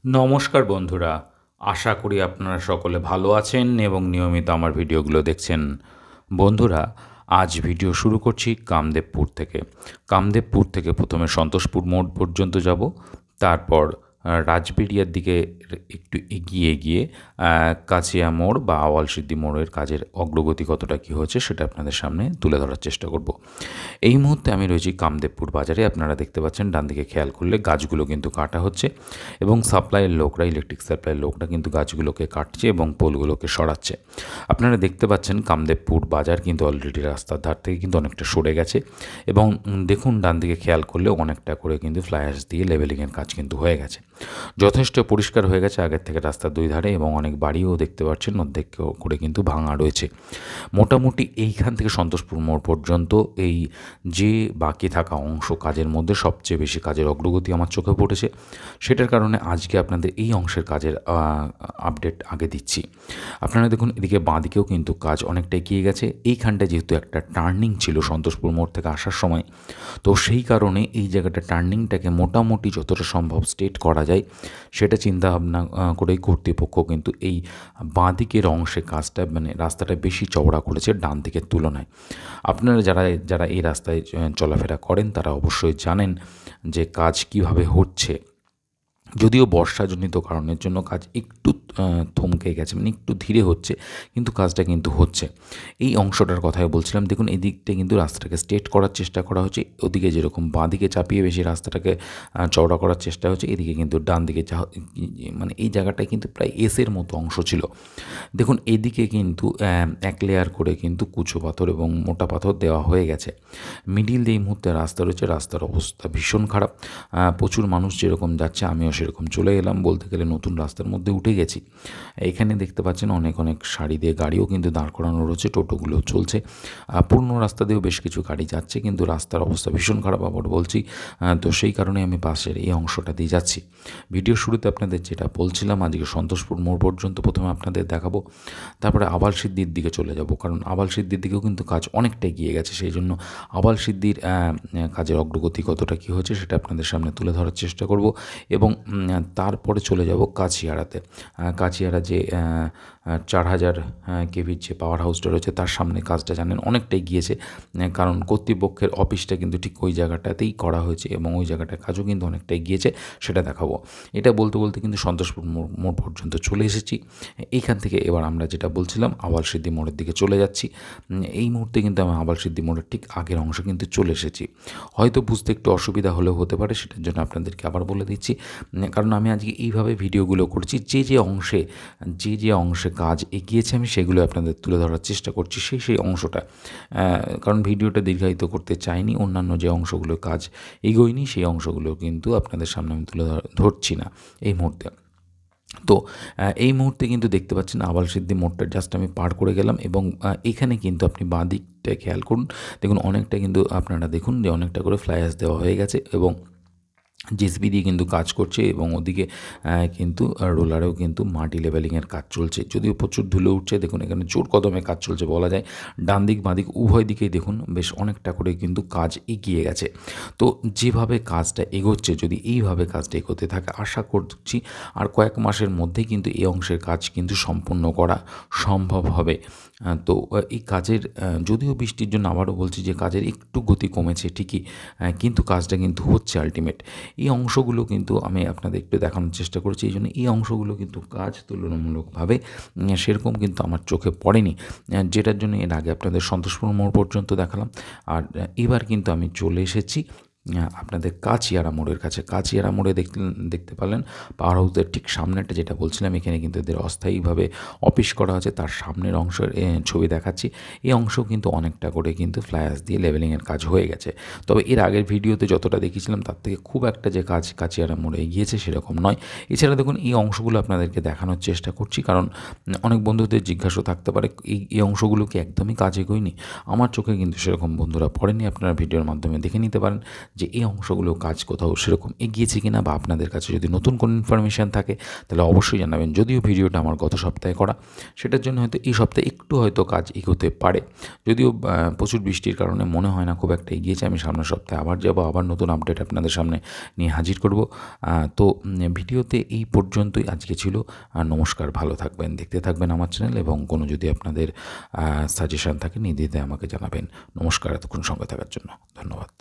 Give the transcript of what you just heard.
নমস্কার বন্ধুরা, আশা করি আপনারা সকলে ভালো আছেন এবং নিয়মিত আমার ভিডিওগুলো দেখছেন। বন্ধুরা, আজ ভিডিও শুরু করছি কামদেবপুর থেকে। কামদেবপুর থেকে প্রথমে সন্তোষপুর মোড় পর্যন্ত যাব, তারপর রাজবেড়িয়ার দিকে একটু এগিয়ে গিয়ে কাছিয়া মোড় বা আওয়ালসিদ্ধি মোড়ের কাজের অগ্রগতি কতটা কী হয়েছে সেটা আপনাদের সামনে তুলে ধরার চেষ্টা করব। এই মুহূর্তে আমি রয়েছি কামদেবপুর বাজারে। আপনারা দেখতে পাচ্ছেন ডান দিকে খেয়াল করলে গাছগুলো কিন্তু কাটা হচ্ছে এবং সাপ্লাইয়ের লোকরা, ইলেকট্রিক সাপ্লাইয়ের লোকরা কিন্তু গাছগুলোকে কাটছে এবং পোলগুলোকে সরাচ্ছে। আপনারা দেখতে পাচ্ছেন কামদেবপুর বাজার কিন্তু অলরেডি রাস্তার ধার থেকে কিন্তু অনেকটা সরে গেছে এবং দেখুন ডান দিকে খেয়াল করলে অনেকটা করে কিন্তু ফ্লাইঅ্যাশ দিয়ে লেভেলিংয়ের কাজ কিন্তু হয়ে গেছে। যথেষ্ট পরিষ্কার হয়ে গেছে আগের থেকে রাস্তার দুই ধারে এবং অনেক বাড়িও দেখতে পাচ্ছেন অর্ধেক করে কিন্তু ভাঙা রয়েছে। মোটামুটি এইখান থেকে সন্তোষপুর মোড় পর্যন্ত এই যে বাকি থাকা অংশ কাজের মধ্যে সবচেয়ে বেশি কাজের অগ্রগতি আমার চোখে পড়েছে। সেটার কারণে আজকে আপনাদের এই অংশের কাজের আপডেট আগে দিচ্ছি। আপনারা দেখুন এদিকে বাঁদিকেও কিন্তু কাজ অনেকটা এগিয়ে গেছে। এইখানটা যেহেতু একটা টার্নিং ছিল সন্তোষপুর মোড় থেকে আসার সময়, তো সেই কারণে এই জায়গাটা টার্নিংটাকে মোটামুটি যতটা সম্ভব স্ট্রেট করা যায় সেটা চিন্তাভাবনা করেই কর্তৃপক্ষ কিন্তু এই বাঁদিকের অংশে কাজটা মানে রাস্তাটা বেশি চওড়া করেছে ডান দিকের তুলনায়। আপনারা যারা যারা এই রাস্তায় চলাফেরা করেন তারা অবশ্যই জানেন যে কাজ কিভাবে হচ্ছে। যদিও বর্ষাজনিত কারণের জন্য কাজ একটু থমকে গেছে, মানে একটু ধীরে হচ্ছে, কিন্তু কাজটা কিন্তু হচ্ছে। এই অংশটার কথাই বলছিলাম। দেখুন এদিকটা কিন্তু রাস্তাটাকে স্ট্রেট করার চেষ্টা করা হচ্ছে। ওদিকে যেরকম বাঁ দিকে চাপিয়ে বেশি রাস্তাটাকে চওড়া করার চেষ্টা হচ্ছে, এদিকে কিন্তু ডান দিকে মানে এই জায়গাটায় কিন্তু প্রায় এসের মতো অংশ ছিল। দেখুন এদিকে কিন্তু এক লেয়ার করে কিন্তু কুচো পাথর এবং মোটা পাথর দেওয়া হয়ে গেছে। মিডিল দিয়ে এই মুহূর্তে রাস্তা রয়েছে, রাস্তার অবস্থা ভীষণ খারাপ। প্রচুর মানুষ যেরকম যাচ্ছে আমিও সেরকম চলে এলাম, বলতে গেলে নতুন রাস্তার মধ্যে উঠে গেছি। এখানে দেখতে পাচ্ছেন অনেক অনেক সারি দিয়ে গাড়িও কিন্তু দাঁড় করানো রয়েছে, টোটোগুলো চলছে। পূর্ণ রাস্তা দিয়েও বেশ কিছু গাড়ি যাচ্ছে, কিন্তু রাস্তার অবস্থা ভীষণ খারাপ আবার বলছি। তো সেই কারণে আমি পাশের এই অংশটা দিয়ে যাচ্ছি। ভিডিও শুরুতে আপনাদের যেটা বলছিলাম, আজকে সন্তোষপুর মোড় পর্যন্ত প্রথমে আপনাদের দেখাবো, তারপরে আবালসিদ্ধির দিকে চলে যাব, কারণ আবালসিদ্ধির দিকেও কিন্তু কাজ অনেকটা এগিয়ে গেছে। সেই জন্য আবালসিদ্ধির কাজের অগ্রগতি কতটা কী হয়েছে সেটা আপনাদের সামনে তুলে ধরার চেষ্টা করব এবং তারপরে চলে যাব কাছিয়াড়াতে। কাছিয়াড়া যে 4000 কেভির যে পাওয়ার হাউসটা রয়েছে তার সামনে কাজটা জানেন অনেকটাই গিয়েছে, কারণ কর্তৃপক্ষের অফিসটা কিন্তু ঠিক ওই জায়গাটাতেই করা হয়েছে এবং ওই জায়গাটার কাজও কিন্তু অনেকটাই গিয়েছে, সেটা দেখাবো। এটা বলতে বলতে কিন্তু সন্তোষপুর মোড় পর্যন্ত চলে এসেছি। এইখান থেকে এবার আমরা যেটা বলছিলাম আবালসিদ্ধি মোড়ের দিকে চলে যাচ্ছি। এই মুহূর্তে কিন্তু আমি আবালসিদ্ধি মোড়ের ঠিক আগের অংশে কিন্তু চলে এসেছি। হয়তো বুঝতে একটু অসুবিধা হলেও হতে পারে, সেটার জন্য আপনাদেরকে আবার বলে দিচ্ছি, কারণ আমি আজকে এইভাবে ভিডিওগুলো করছি, যে অংশে কাজ এগিয়েছে আমি সেগুলো আপনাদের তুলে ধরার চেষ্টা করছি সেই অংশটা, কারণ ভিডিওটা দীর্ঘায়িত করতে চাইনি। অন্যান্য যে অংশগুলো কাজ এগোয়নি সেই অংশগুলো কিন্তু আপনাদের সামনে আমি তুলে ধরছি না এই মুহূর্তে। তো এই মুহূর্তে কিন্তু দেখতে পাচ্ছেন আবালসিদ্ধি মোড়টা জাস্ট আমি পার করে গেলাম এবং এখানে কিন্তু আপনি বাঁ দিকটায় খেয়াল করুন, দেখুন অনেকটা কিন্তু আপনারা দেখুন যে অনেকটা করে ফ্লাইঅ্যাশ দেওয়া হয়ে গেছে এবং জেসিবি দিয়ে কিন্তু কাজ করছে এবং ওদিকে কিন্তু রোলারেও কিন্তু মাটি লেভেলিংয়ের কাজ চলছে। যদিও প্রচুর ধুলো উঠছে, দেখুন এখানে জোর কদমে কাজ চলছে বলা যায়। ডান দিক বাঁ দিক উভয় দিকেই দেখুন বেশ অনেকটা করে কিন্তু কাজ এগিয়ে গেছে। তো যেভাবে কাজটা এগোচ্ছে, যদি এইভাবে কাজটা এগোতে থাকে আশা করছি আর কয়েক মাসের মধ্যেই কিন্তু এই অংশের কাজ কিন্তু সম্পূর্ণ করা সম্ভব হবে। তো এই কাজের যদিও বৃষ্টির জন্য আবারও বলছি যে কাজের একটু গতি কমেছে ঠিকই, কিন্তু কাজটা কিন্তু হচ্ছে আলটিমেট। এই অংশগুলো কিন্তু আমি আপনাদের একটু দেখানোর চেষ্টা করেছি, এই জন্য এই অংশগুলো কিন্তু কাজ তুলনামূলকভাবে সেরকম কিন্তু আমার চোখে পড়েনি, যেটার জন্য এর আগে আপনাদের সন্তোষপুর মোড় পর্যন্ত দেখালাম। আর এবার কিন্তু আমি চলে এসেছি আপনাদের কাছিয়াড়া মোড়ের কাছে। কাছিয়াড়া মোড়ে দেখতে পারলেন পাওয়ার হাউসের ঠিক সামনেটা যেটা বলছিলাম, এখানে কিন্তু এদের অস্থায়ীভাবে অফিস করা আছে, তার সামনের অংশের ছবি দেখাচ্ছি। এই অংশ কিন্তু অনেকটা করে কিন্তু ফ্লাইঅ্যাশ দিয়ে লেভেলিংয়ের কাজ হয়ে গেছে। তবে এর আগের ভিডিওতে যতটা দেখিয়েছিলাম তার থেকে খুব একটা যে কাজ কাছিয়াড়া মোড়ে এগিয়েছে সেরকম নয়। এছাড়া দেখুন এই অংশগুলো আপনাদেরকে দেখানোর চেষ্টা করছি, কারণ অনেক বন্ধুদের জিজ্ঞাসা থাকতে পারে এই অংশগুলো কি একদমই কাজ এগোয়নি। আমার চোখে কিন্তু সেরকম বন্ধুরা পড়েনি, আপনারা ভিডিওর মাধ্যমে দেখে নিতে পারেন যে এই অংশগুলো কাজ কোথাও সেরকম এগিয়েছে কিনা, বা আপনাদের কাছে যদি নতুন কোনো ইনফরমেশান থাকে তাহলে অবশ্যই জানাবেন। যদিও ভিডিওটা আমার গত সপ্তাহে করা, সেটার জন্য হয়তো এই সপ্তাহে একটু হয়তো কাজ এগোতে পারে, যদিও প্রচুর বৃষ্টির কারণে মনে হয় না খুব একটা এগিয়েছে। আমি সামনের সপ্তাহে আবার যাব, আবার নতুন আপডেট আপনাদের সামনে নিয়ে হাজির করব। তো ভিডিওতে এই পর্যন্তই আজকে ছিল। নমস্কার, ভালো থাকবেন, দেখতে থাকবেন আমার চ্যানেল, এবং কোনো যদি আপনাদের সাজেশান থাকে নির্দ্বিধায় আমাকে জানাবেন। নমস্কার, এতক্ষণ সঙ্গে থাকার জন্য ধন্যবাদ।